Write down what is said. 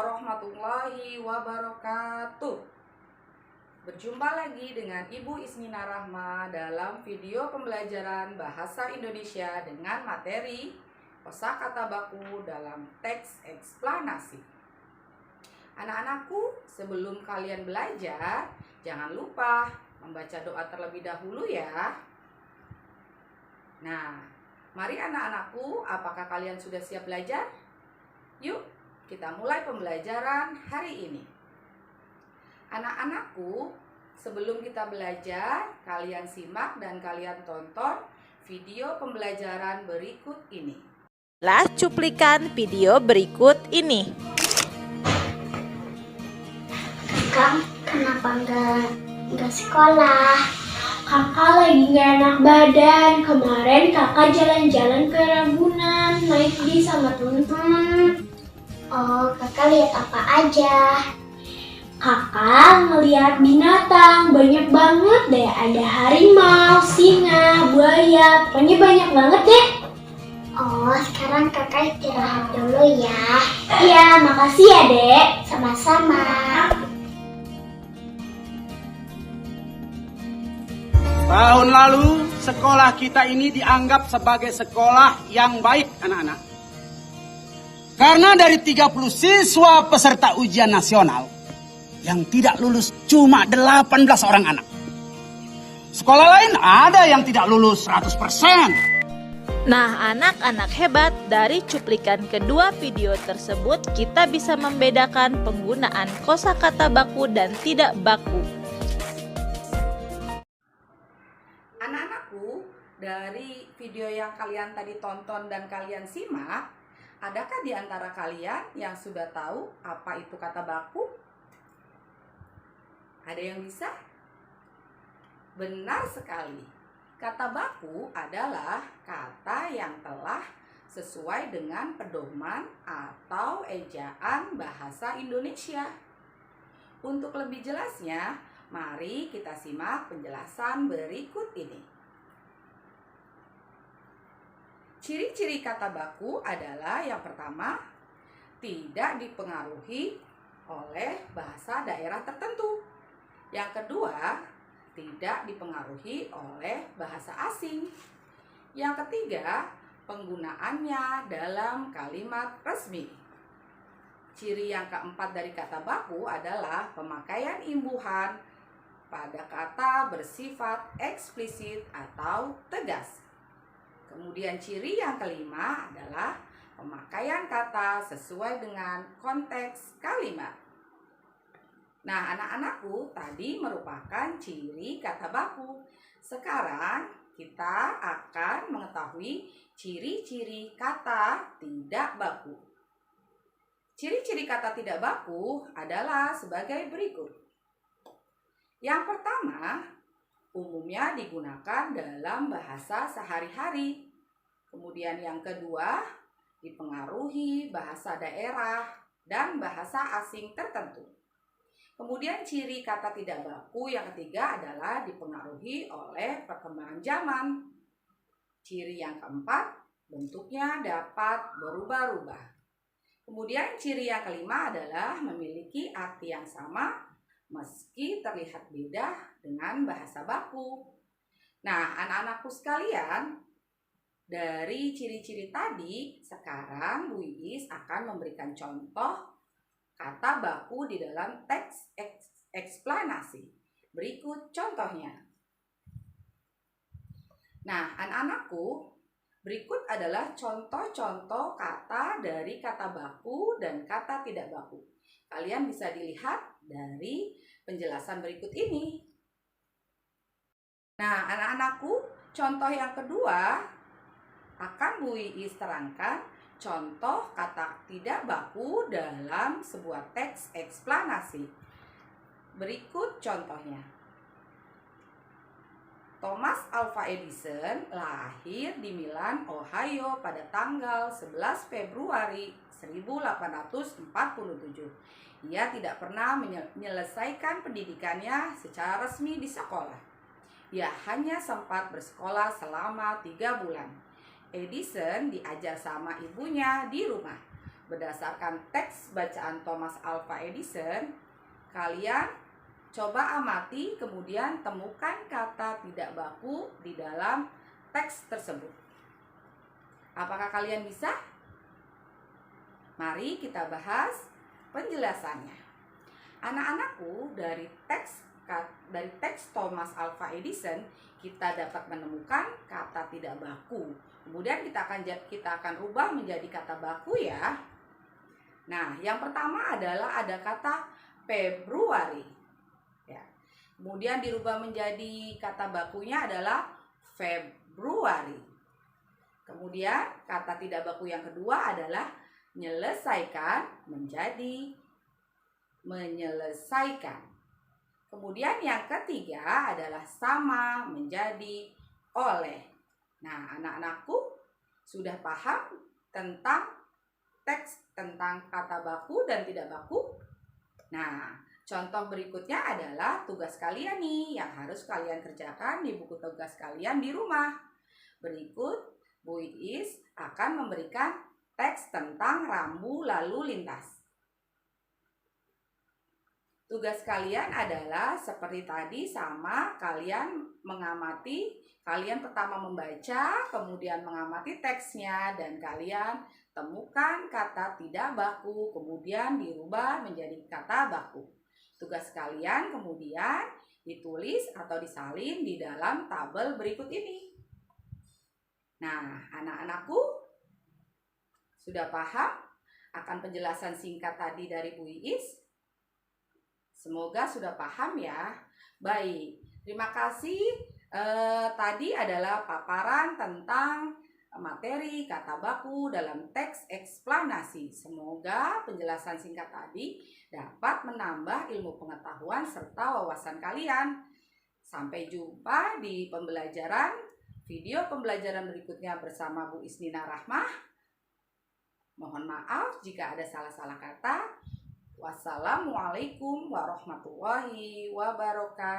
warahmatullahi wabarakatuh. Berjumpa lagi dengan Ibu Ismina Rahma dalam video pembelajaran Bahasa Indonesia dengan materi kosakata baku dalam teks eksplanasi. Anak-anakku, sebelum kalian belajar, jangan lupa membaca doa terlebih dahulu ya. Nah, mari anak-anakku, apakah kalian sudah siap belajar? Yuk, kita mulai pembelajaran hari ini. Anak-anakku, sebelum kita belajar, kalian simak dan kalian tonton video pembelajaran berikut ini. Lah cuplikan video berikut ini. Kak, kenapa nggak sekolah? Kakak lagi nggak enak badan. Kemarin kakak jalan-jalan ke Ragunan, naik bis sama temen-temen. Oh, kakak lihat apa aja? Kakak ngeliat binatang, banyak banget deh. Ada harimau, singa, buaya, pokoknya banyak banget deh. Oh, sekarang kakak istirahat dulu ya. Iya, makasih ya dek. Sama-sama. Tahun lalu, sekolah kita ini dianggap sebagai sekolah yang baik, anak-anak. Karena dari 30 siswa peserta ujian nasional, yang tidak lulus cuma 18 orang anak. Sekolah lain ada yang tidak lulus 100%. Nah, anak-anak hebat, dari cuplikan kedua video tersebut kita bisa membedakan penggunaan kosakata baku dan tidak baku. Anak-anakku, dari video yang kalian tadi tonton dan kalian simak, adakah di antara kalian yang sudah tahu apa itu kata baku? Ada yang bisa? Benar sekali. Kata baku adalah kata yang telah sesuai dengan pedoman atau ejaan bahasa Indonesia. Untuk lebih jelasnya, mari kita simak penjelasan berikut ini. Ciri-ciri kata baku adalah yang pertama, tidak dipengaruhi oleh bahasa daerah tertentu. Yang kedua, tidak dipengaruhi oleh bahasa asing. Yang ketiga, penggunaannya dalam kalimat resmi. Ciri yang keempat dari kata baku adalah pemakaian imbuhan pada kata bersifat eksplisit atau tegas. Kemudian ciri yang kelima adalah pemakaian kata sesuai dengan konteks kalimat. Nah, anak-anakku, tadi merupakan ciri kata baku. Sekarang kita akan mengetahui ciri-ciri kata tidak baku. Ciri-ciri kata tidak baku adalah sebagai berikut. Yang pertama, umumnya digunakan dalam bahasa sehari-hari. Kemudian yang kedua, dipengaruhi bahasa daerah dan bahasa asing tertentu. Kemudian ciri kata tidak baku yang ketiga adalah dipengaruhi oleh perkembangan zaman. Ciri yang keempat, bentuknya dapat berubah-ubah. Kemudian ciri yang kelima adalah memiliki arti yang sama meski terlihat beda dengan bahasa baku. Nah, anak-anakku sekalian, dari ciri-ciri tadi, sekarang Bu Iis akan memberikan contoh kata baku di dalam teks eksplanasi. Berikut contohnya. Nah, anak-anakku, berikut adalah contoh-contoh kata dari kata baku dan kata tidak baku. Kalian bisa dilihat dari penjelasan berikut ini. Nah, anak-anakku, contoh yang kedua akan Bu Iis terangkan contoh kata tidak baku dalam sebuah teks eksplanasi. Berikut contohnya. Thomas Alva Edison lahir di Milan, Ohio pada tanggal 11 Februari 1847. Ia tidak pernah menyelesaikan pendidikannya secara resmi di sekolah. Ia hanya sempat bersekolah selama 3 bulan. Edison diajar sama ibunya di rumah. Berdasarkan teks bacaan Thomas Alva Edison, kalian coba amati kemudian temukan kata tidak baku di dalam teks tersebut. Apakah kalian bisa? Mari kita bahas penjelasannya. Anak-anakku, dari teks Thomas Alva Edison kita dapat menemukan kata tidak baku. Kemudian kita akan rubah menjadi kata baku ya. Nah, yang pertama adalah ada kata Februari. Ya. Kemudian dirubah menjadi kata bakunya adalah Februari. Kemudian kata tidak baku yang kedua adalah menyelesaikan menjadi menyelesaikan. Kemudian yang ketiga adalah sama menjadi oleh. Nah, anak-anakku sudah paham tentang teks tentang kata baku dan tidak baku? Nah, contoh berikutnya adalah tugas kalian nih yang harus kalian kerjakan di buku tugas kalian di rumah. Berikut Bu Iis akan memberikan teks tentang rambu lalu lintas. Tugas kalian adalah seperti tadi sama, kalian mengamati, kalian pertama membaca, kemudian mengamati teksnya, dan kalian temukan kata tidak baku, kemudian dirubah menjadi kata baku. Tugas kalian kemudian ditulis atau disalin di dalam tabel berikut ini. Nah, anak-anakku sudah paham akan penjelasan singkat tadi dari Bu Iis? Semoga sudah paham ya. Baik, terima kasih. Tadi adalah paparan tentang materi kata baku dalam teks eksplanasi. Semoga penjelasan singkat tadi dapat menambah ilmu pengetahuan serta wawasan kalian. Sampai jumpa di video pembelajaran berikutnya bersama Bu Isnina Rahmah. Mohon maaf jika ada salah-salah kata. Wassalamualaikum warahmatullahi wabarakatuh.